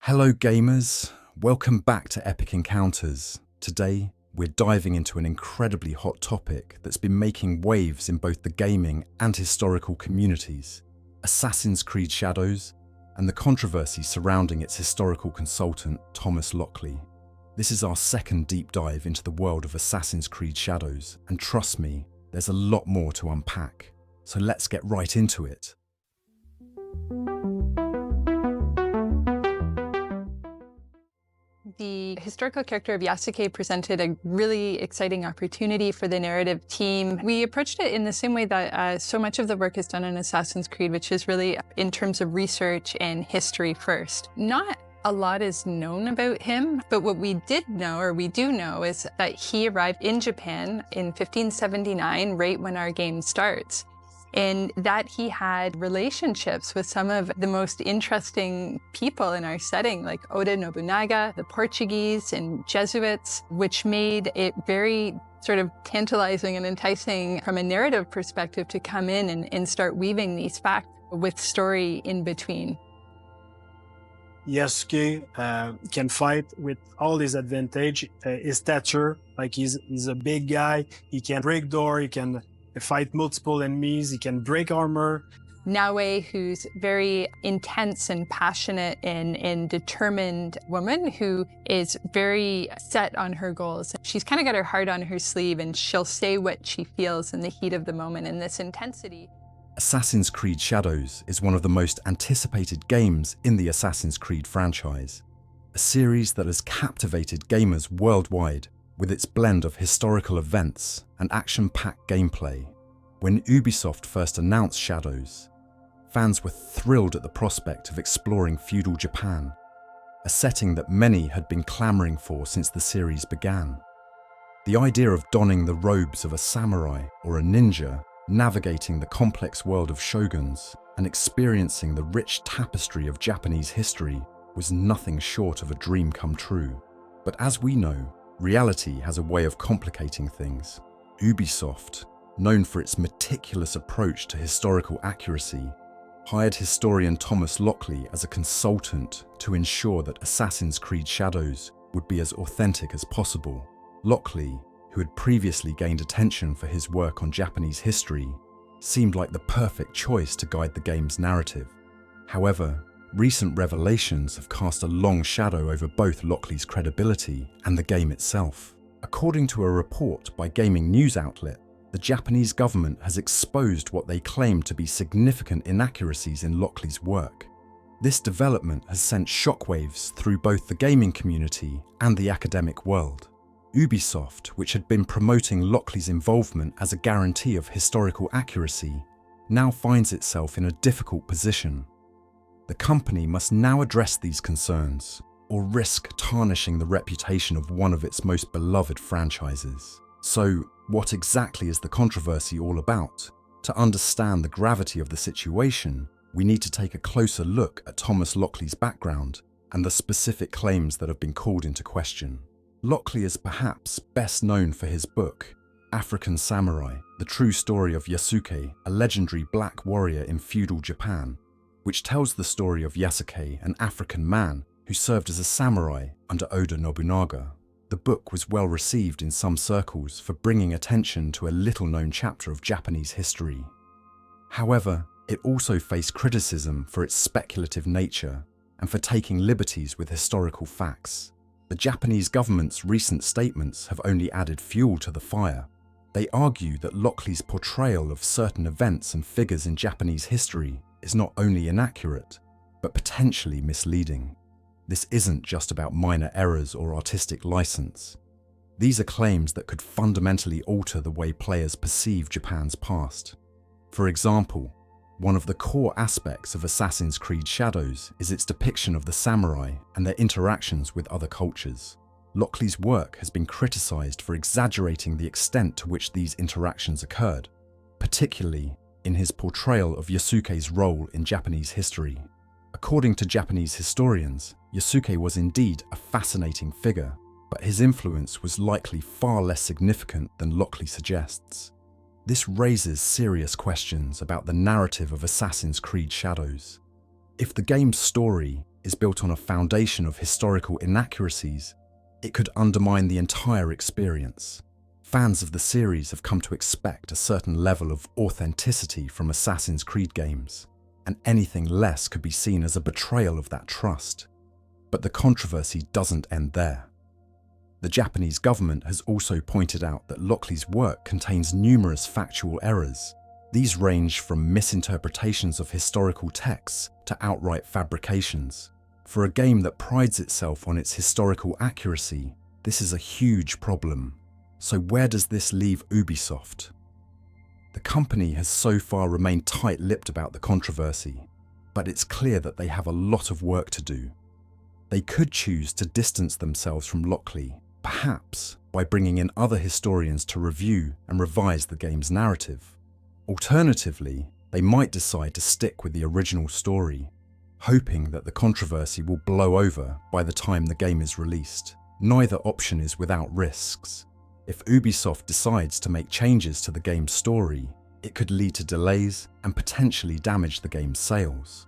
Hello gamers, welcome back to Epic Encounters. Today, we're diving into an incredibly hot topic that's been making waves in both the gaming and historical communities, Assassin's Creed Shadows, and the controversy surrounding its historical consultant, Thomas Lockley. This is our second deep dive into the world of Assassin's Creed Shadows, and trust me, there's a lot more to unpack. So let's get right into it. The historical character of Yassuo presented a really exciting opportunity for the narrative team. We approached it in the same way that so much of the work is done in Assassin's Creed, which is really in terms of research and history first. Not a lot is known about him, but what we did know, or we do know, is that he arrived in Japan in 1579, right when our game starts. And that he had relationships with some of the most interesting people in our setting, like Oda Nobunaga, the Portuguese, and Jesuits, which made it very sort of tantalizing and enticing from a narrative perspective to come in and start weaving these facts with story in between. Yassuo can fight with all his advantage, his stature, like he's a big guy, he can break door, he can fight multiple enemies, he can break armor. Naue, who's very intense and passionate and determined woman who is very set on her goals. She's kind of got her heart on her sleeve and she'll say what she feels in the heat of the moment in this intensity. Assassin's Creed Shadows is one of the most anticipated games in the Assassin's Creed franchise, a series that has captivated gamers worldwide with its blend of historical events and action-packed gameplay. When Ubisoft first announced Shadows, fans were thrilled at the prospect of exploring feudal Japan, a setting that many had been clamoring for since the series began. The idea of donning the robes of a samurai or a ninja, navigating the complex world of shoguns, and experiencing the rich tapestry of Japanese history was nothing short of a dream come true. But as we know, reality has a way of complicating things. Ubisoft, known for its meticulous approach to historical accuracy, hired historian Thomas Lockley as a consultant to ensure that Assassin's Creed Shadows would be as authentic as possible. Lockley, who had previously gained attention for his work on Japanese history, seemed like the perfect choice to guide the game's narrative. However, recent revelations have cast a long shadow over both Lockley's credibility and the game itself. According to a report by gaming news outlet, the Japanese government has exposed what they claim to be significant inaccuracies in Lockley's work. This development has sent shockwaves through both the gaming community and the academic world. Ubisoft, which had been promoting Lockley's involvement as a guarantee of historical accuracy, now finds itself in a difficult position. The company must now address these concerns, or risk tarnishing the reputation of one of its most beloved franchises. So, what exactly is the controversy all about? To understand the gravity of the situation, we need to take a closer look at Thomas Lockley's background and the specific claims that have been called into question. Lockley is perhaps best known for his book, African Samurai, the true story of Yassuo, a legendary black warrior in feudal Japan, which tells the story of Yassuo, an African man who served as a samurai under Oda Nobunaga. The book was well received in some circles for bringing attention to a little-known chapter of Japanese history. However, it also faced criticism for its speculative nature and for taking liberties with historical facts. The Japanese government's recent statements have only added fuel to the fire. They argue that Lockley's portrayal of certain events and figures in Japanese history is not only inaccurate, but potentially misleading. This isn't just about minor errors or artistic license. These are claims that could fundamentally alter the way players perceive Japan's past. For example, one of the core aspects of Assassin's Creed Shadows is its depiction of the samurai and their interactions with other cultures. Lockley's work has been criticized for exaggerating the extent to which these interactions occurred, particularly in his portrayal of Yasuo's role in Japanese history. According to Japanese historians, Yassuo was indeed a fascinating figure, but his influence was likely far less significant than Lockley suggests. This raises serious questions about the narrative of Assassin's Creed Shadows. If the game's story is built on a foundation of historical inaccuracies, it could undermine the entire experience. Fans of the series have come to expect a certain level of authenticity from Assassin's Creed games, and anything less could be seen as a betrayal of that trust. But the controversy doesn't end there. The Japanese government has also pointed out that Lockley's work contains numerous factual errors. These range from misinterpretations of historical texts to outright fabrications. For a game that prides itself on its historical accuracy, this is a huge problem. So where does this leave Ubisoft? The company has so far remained tight-lipped about the controversy, but it's clear that they have a lot of work to do. They could choose to distance themselves from Lockley, perhaps by bringing in other historians to review and revise the game's narrative. Alternatively, they might decide to stick with the original story, hoping that the controversy will blow over by the time the game is released. Neither option is without risks. If Ubisoft decides to make changes to the game's story, it could lead to delays and potentially damage the game's sales.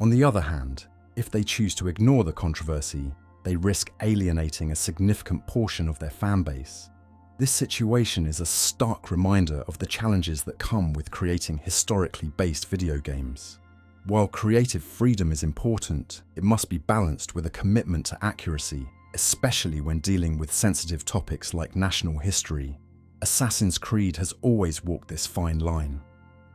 On the other hand, if they choose to ignore the controversy, they risk alienating a significant portion of their fan base. This situation is a stark reminder of the challenges that come with creating historically based video games. While creative freedom is important, it must be balanced with a commitment to accuracy, especially when dealing with sensitive topics like national history. Assassin's Creed has always walked this fine line,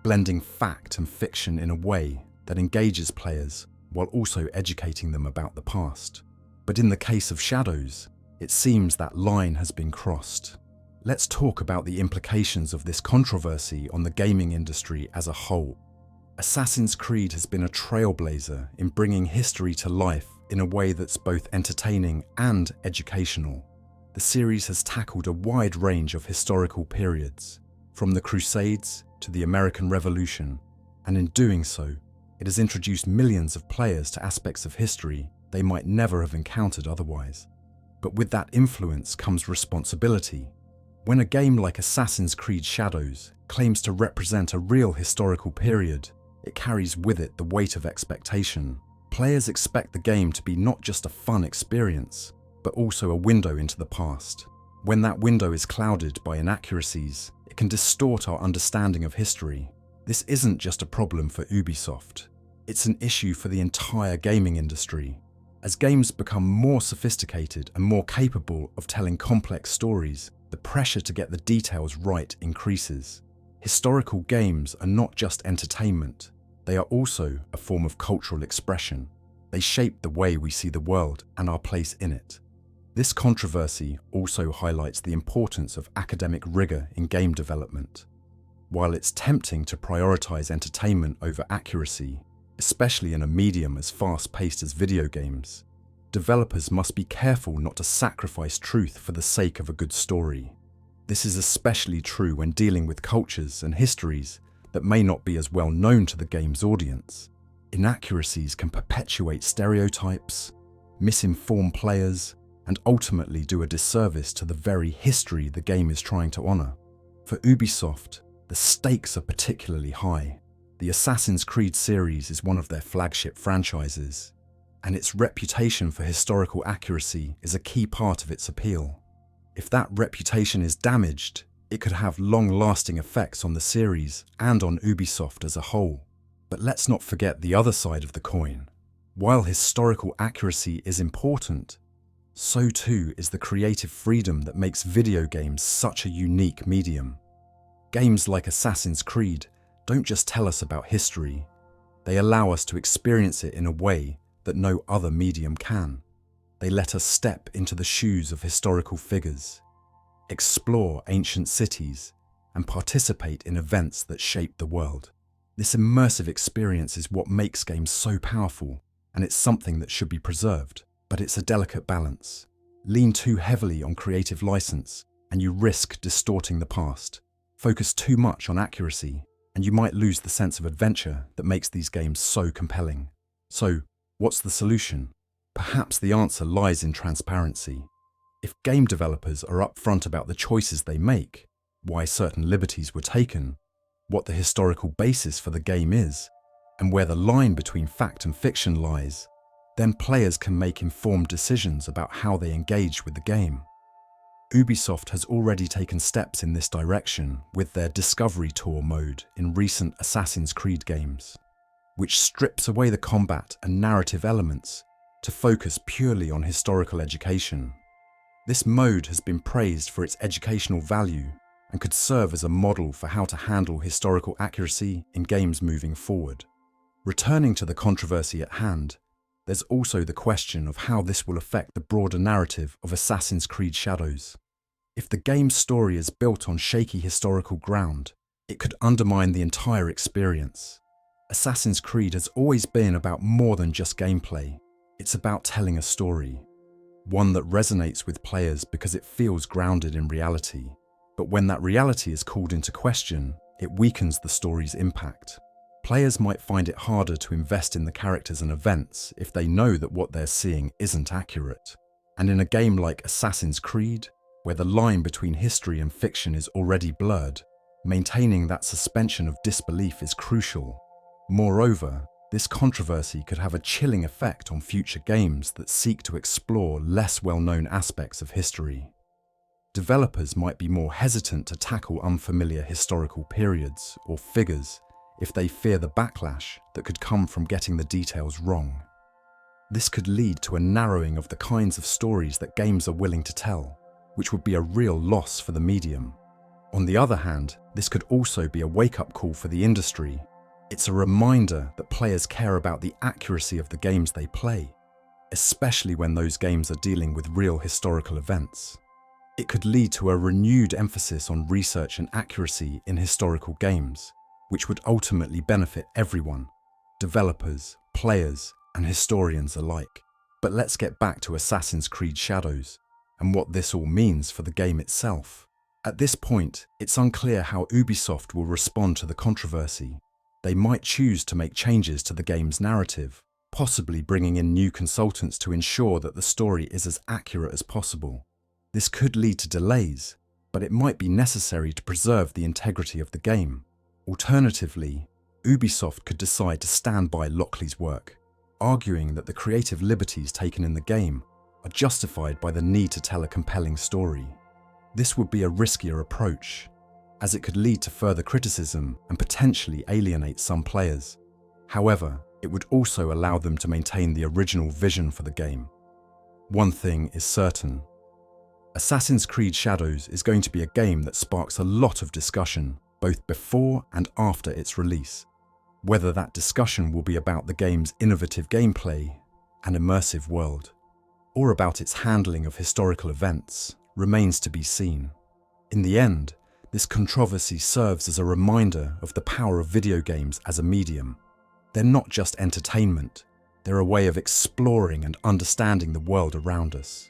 blending fact and fiction in a way that engages players while also educating them about the past. But in the case of Shadows, it seems that line has been crossed. Let's talk about the implications of this controversy on the gaming industry as a whole. Assassin's Creed has been a trailblazer in bringing history to life in a way that's both entertaining and educational. The series has tackled a wide range of historical periods, from the Crusades to the American Revolution, and in doing so, it has introduced millions of players to aspects of history they might never have encountered otherwise. But with that influence comes responsibility. When a game like Assassin's Creed Shadows claims to represent a real historical period, it carries with it the weight of expectation. Players expect the game to be not just a fun experience, but also a window into the past. When that window is clouded by inaccuracies, it can distort our understanding of history. This isn't just a problem for Ubisoft. It's an issue for the entire gaming industry. As games become more sophisticated and more capable of telling complex stories, the pressure to get the details right increases. Historical games are not just entertainment. They are also a form of cultural expression. They shape the way we see the world and our place in it. This controversy also highlights the importance of academic rigor in game development. While it's tempting to prioritize entertainment over accuracy, especially in a medium as fast-paced as video games, developers must be careful not to sacrifice truth for the sake of a good story. This is especially true when dealing with cultures and histories that may not be as well known to the game's audience. Inaccuracies can perpetuate stereotypes, misinform players, and ultimately do a disservice to the very history the game is trying to honor. For Ubisoft, the stakes are particularly high. The Assassin's Creed series is one of their flagship franchises, and its reputation for historical accuracy is a key part of its appeal. If that reputation is damaged, it could have long-lasting effects on the series and on Ubisoft as a whole. But let's not forget the other side of the coin. While historical accuracy is important, so too is the creative freedom that makes video games such a unique medium. Games like Assassin's Creed don't just tell us about history, they allow us to experience it in a way that no other medium can. They let us step into the shoes of historical figures, explore ancient cities, and participate in events that shape the world. This immersive experience is what makes games so powerful, and it's something that should be preserved. But it's a delicate balance. Lean too heavily on creative license, and you risk distorting the past. Focus too much on accuracy, and you might lose the sense of adventure that makes these games so compelling. So, what's the solution? Perhaps the answer lies in transparency. If game developers are upfront about the choices they make, why certain liberties were taken, what the historical basis for the game is, and where the line between fact and fiction lies, Then players can make informed decisions about how they engage with the game. Ubisoft has already taken steps in this direction with their Discovery Tour mode in recent Assassin's Creed games, which strips away the combat and narrative elements to focus purely on historical education. This mode has been praised for its educational value and could serve as a model for how to handle historical accuracy in games moving forward. Returning to the controversy at hand, there's also the question of how this will affect the broader narrative of Assassin's Creed Shadows. If the game's story is built on shaky historical ground, it could undermine the entire experience. Assassin's Creed has always been about more than just gameplay. It's about telling a story, one that resonates with players because it feels grounded in reality. But when that reality is called into question, it weakens the story's impact. Players might find it harder to invest in the characters and events if they know that what they're seeing isn't accurate. And in a game like Assassin's Creed, where the line between history and fiction is already blurred, maintaining that suspension of disbelief is crucial. Moreover, this controversy could have a chilling effect on future games that seek to explore less well-known aspects of history. Developers might be more hesitant to tackle unfamiliar historical periods or figures if they fear the backlash that could come from getting the details wrong. This could lead to a narrowing of the kinds of stories that games are willing to tell, which would be a real loss for the medium. On the other hand, this could also be a wake-up call for the industry. It's a reminder that players care about the accuracy of the games they play, especially when those games are dealing with real historical events. It could lead to a renewed emphasis on research and accuracy in historical games, which would ultimately benefit everyone, developers, players, and historians alike. But let's get back to Assassin's Creed Shadows and what this all means for the game itself. At this point, it's unclear how Ubisoft will respond to the controversy. They might choose to make changes to the game's narrative, possibly bringing in new consultants to ensure that the story is as accurate as possible. This could lead to delays, but it might be necessary to preserve the integrity of the game. Alternatively, Ubisoft could decide to stand by Lockley's work, arguing that the creative liberties taken in the game are justified by the need to tell a compelling story. This would be a riskier approach, as it could lead to further criticism and potentially alienate some players. However, it would also allow them to maintain the original vision for the game. One thing is certain: Assassin's Creed Shadows is going to be a game that sparks a lot of discussion, both before and after its release. Whether that discussion will be about the game's innovative gameplay and immersive world, or about its handling of historical events, remains to be seen. In the end, this controversy serves as a reminder of the power of video games as a medium. They're not just entertainment, they're a way of exploring and understanding the world around us.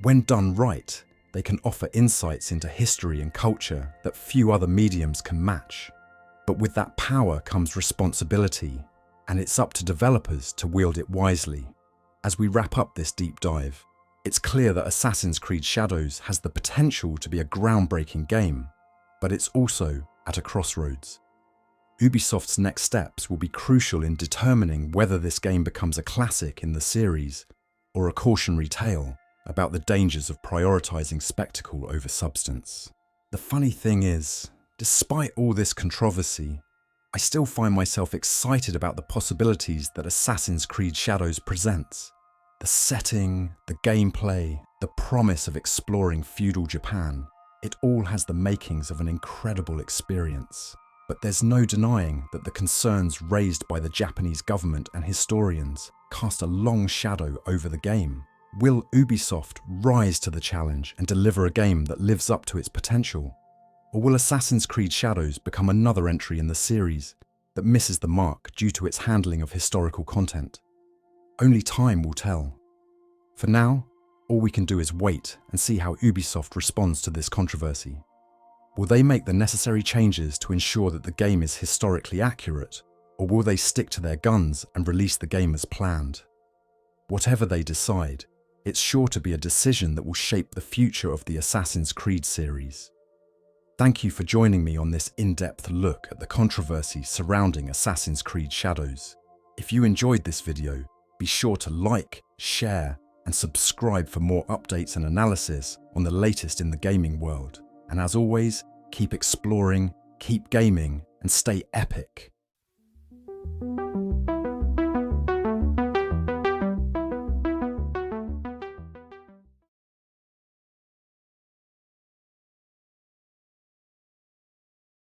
When done right, they can offer insights into history and culture that few other mediums can match. But with that power comes responsibility, and it's up to developers to wield it wisely. As we wrap up this deep dive, it's clear that Assassin's Creed Shadows has the potential to be a groundbreaking game, but it's also at a crossroads. Ubisoft's next steps will be crucial in determining whether this game becomes a classic in the series or a cautionary tale about the dangers of prioritizing spectacle over substance. The funny thing is, despite all this controversy, I still find myself excited about the possibilities that Assassin's Creed Shadows presents. The setting, the gameplay, the promise of exploring feudal Japan, it all has the makings of an incredible experience. But there's no denying that the concerns raised by the Japanese government and historians cast a long shadow over the game. Will Ubisoft rise to the challenge and deliver a game that lives up to its potential? Or will Assassin's Creed Shadows become another entry in the series that misses the mark due to its handling of historical content? Only time will tell. For now, all we can do is wait and see how Ubisoft responds to this controversy. Will they make the necessary changes to ensure that the game is historically accurate, or will they stick to their guns and release the game as planned? Whatever they decide, it's sure to be a decision that will shape the future of the Assassin's Creed series. Thank you for joining me on this in-depth look at the controversy surrounding Assassin's Creed Shadows. If you enjoyed this video, Be sure to like, share, and subscribe for more updates and analysis on the latest in the gaming world. And as always, keep exploring, keep gaming, and stay epic.